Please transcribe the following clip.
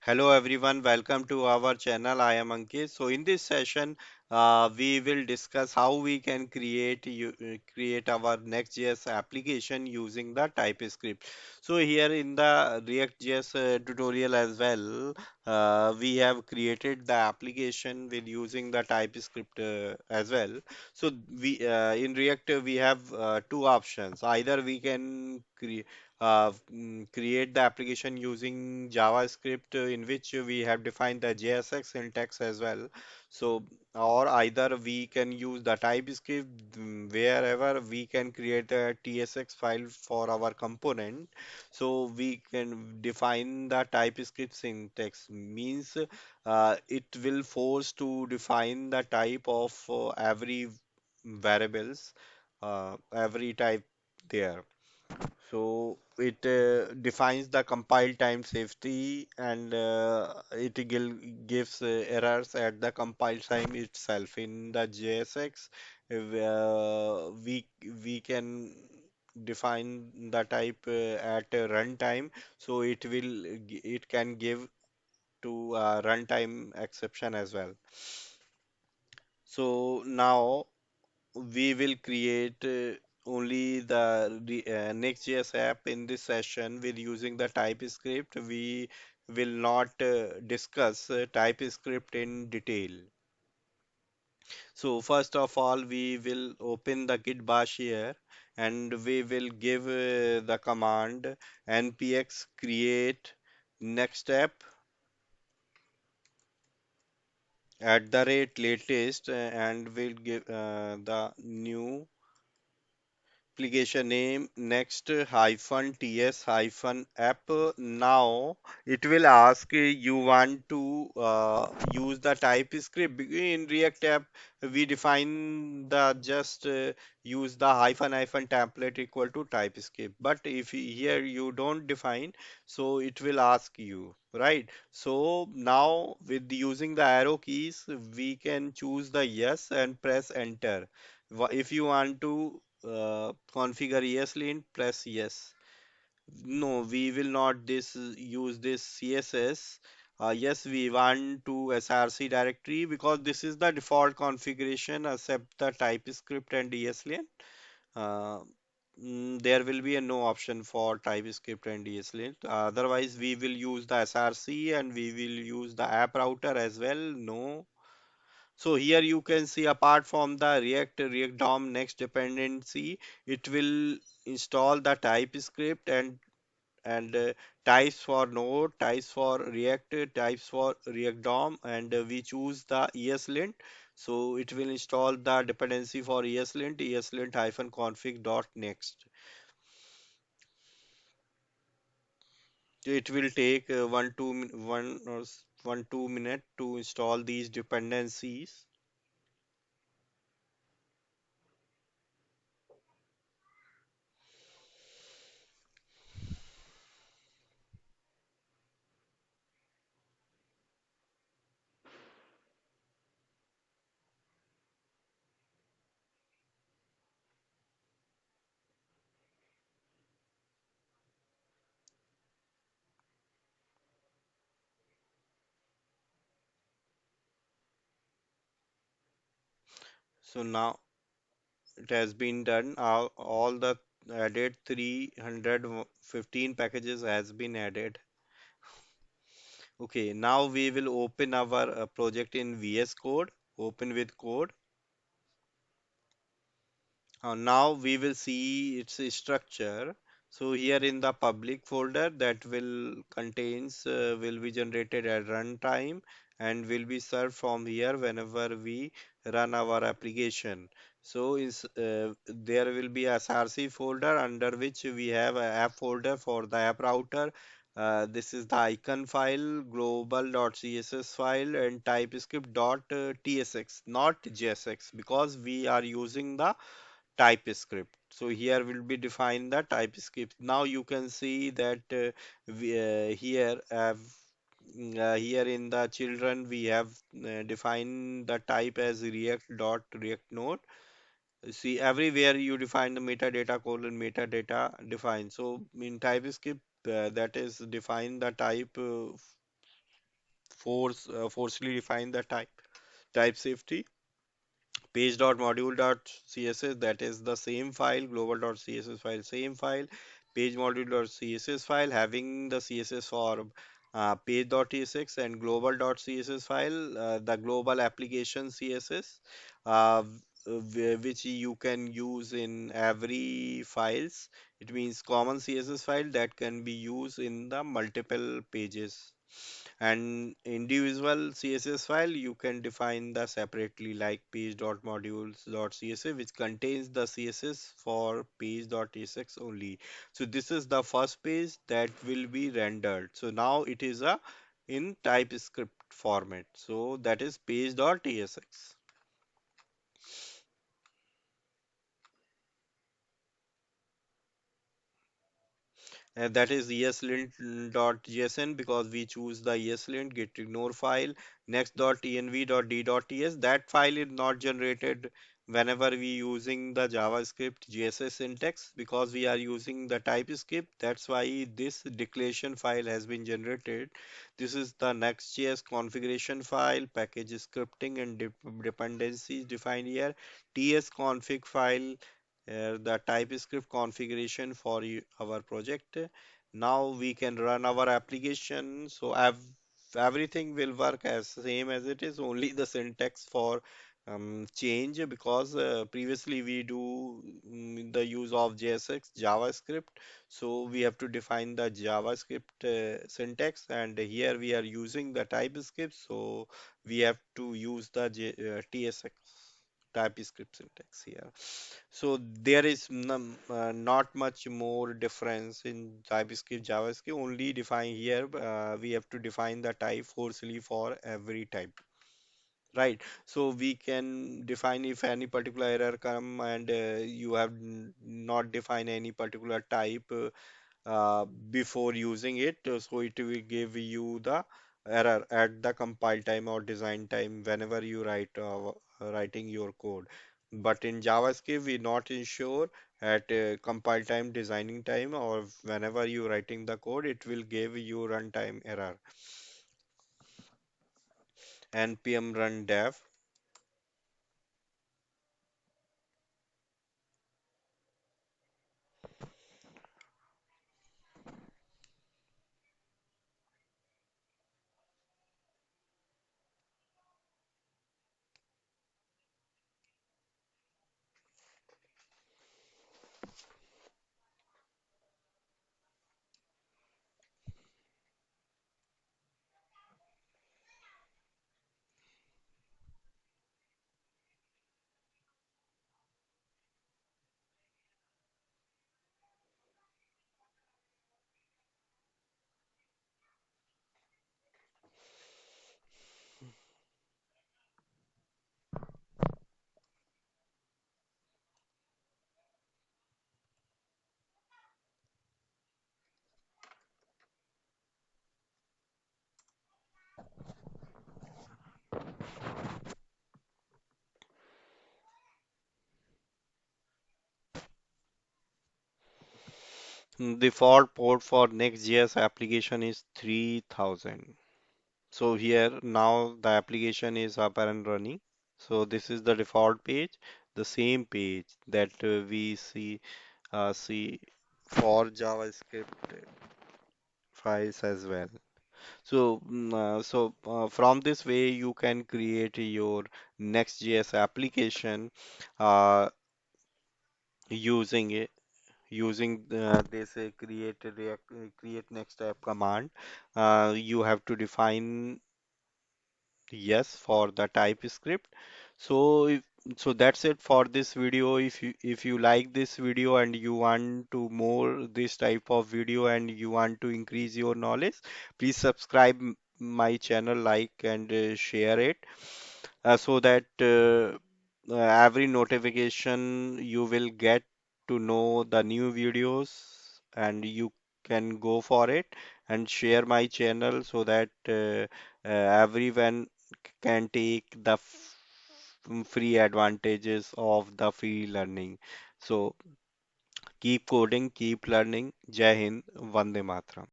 Hello everyone, welcome to our channel. I am Ankit. So in this session, we will discuss how we can create our Next.js application using the TypeScript. So here in the React.js tutorial as well, we have created the application with using the TypeScript as well. So we in React we have two options. Either we can create the application using JavaScript in which we have defined the JSX syntax as well. So, or either we can use the TypeScript wherever we can create a TSX file for our component. So we can define the TypeScript syntax means it will force to define the type of every variables, every type there. So it defines the compile time safety and gives errors at the compile time itself. In the JSX, we can define the type at runtime, so it can give to runtime exception as well. So now we will create only the Next.js app in this session with using the TypeScript. We will not discuss TypeScript in detail. So first of all, we will open the Git bash here and we will give the command npx create next app at the rate latest and we'll give the new application name next hyphen ts hyphen app. Now it will ask you want to use the TypeScript. In React app we define the just use the hyphen template equal to TypeScript, but if here you don't define, so it will ask you, right? So now with using the arrow keys we can choose the yes and press enter. If you want to configure ESLint, press yes. No, we will not use this CSS. Yes, we want to src directory because this is the default configuration except the TypeScript and ESLint. Uh, there will be a no option for TypeScript and ESLint. Otherwise, we will use the src and we will use the app router as well. No. So here you can see apart from the React DOM next dependency, it will install the TypeScript and types for Node, types for React, types for React DOM, and we choose the ESLint. So it will install the dependency for ESLint hyphen config dot next. It will take 1 2 minute to install these dependencies. So now it has been done. All the added 315 packages has been added. Okay, now we will open our project in VS Code. Open with code. Now we will see its structure. So here in the public folder that will be generated at runtime and will be served from here whenever we run our application. So there will be a src folder under which we have a app folder for the app router. This is the icon file, global.css file, and TypeScript.tsx, not JSX, because we are using the TypeScript. So here will be defined the TypeScript. Now you can see that here in the children we have defined the type as React node. See everywhere you define the metadata colon metadata define. So in TypeScript that is define the type. forcefully define the type safety. Page.module.css, that is the same file. Global.css file, same file. Page module.css file having the css for page.tsx, and global.css file, the global application css, which you can use in every files. It means common css file that can be used in the multiple pages. And individual css file you can define the separately, like page.modules.css, which contains the css for page.tsx only. So this is the first page that will be rendered. So now it is a in TypeScript format, so that is page.tsx. And that is ESLint.json, because we choose the ESLint get ignore file. Next.env.d.ts, that file is not generated whenever we using the JavaScript JSS syntax, because we are using the TypeScript. That's why this declaration file has been generated. This is the Next.js configuration file, package scripting and dependencies defined here. TS config file, the TypeScript configuration for our project. Now we can run our application. So everything will work as same as it is, only the syntax for change, because previously we do the use of JSX JavaScript. So we have to define the JavaScript syntax, and here we are using the TypeScript. So we have to use the TSX TypeScript syntax here. So there is not much more difference in TypeScript, JavaScript. Only define here. We have to define the type forcefully for every type, right? So we can define if any particular error come, and you have not defined any particular type before using it, so it will give you the error at the compile time or design time whenever you writing your code. But in JavaScript, we not ensure at compile time, designing time, or whenever you writing the code, it will give you runtime error. npm run dev. Default port for Next.js application is 3000. So here now the application is up and running. So this is the default page, the same page that we see for JavaScript files as well. So from this way you can create your Next.js application uh, using it using this create next app command. You have to define yes for the TypeScript. So so that's it for this video. If you like this video and you want to more this type of video and you want to increase your knowledge, please subscribe my channel, like and share it, so that every notification you will get to know the new videos, and you can go for it and share my channel, so that everyone can take the free advantages of the free learning. So keep coding, keep learning. Jai Hind, Vande Mataram.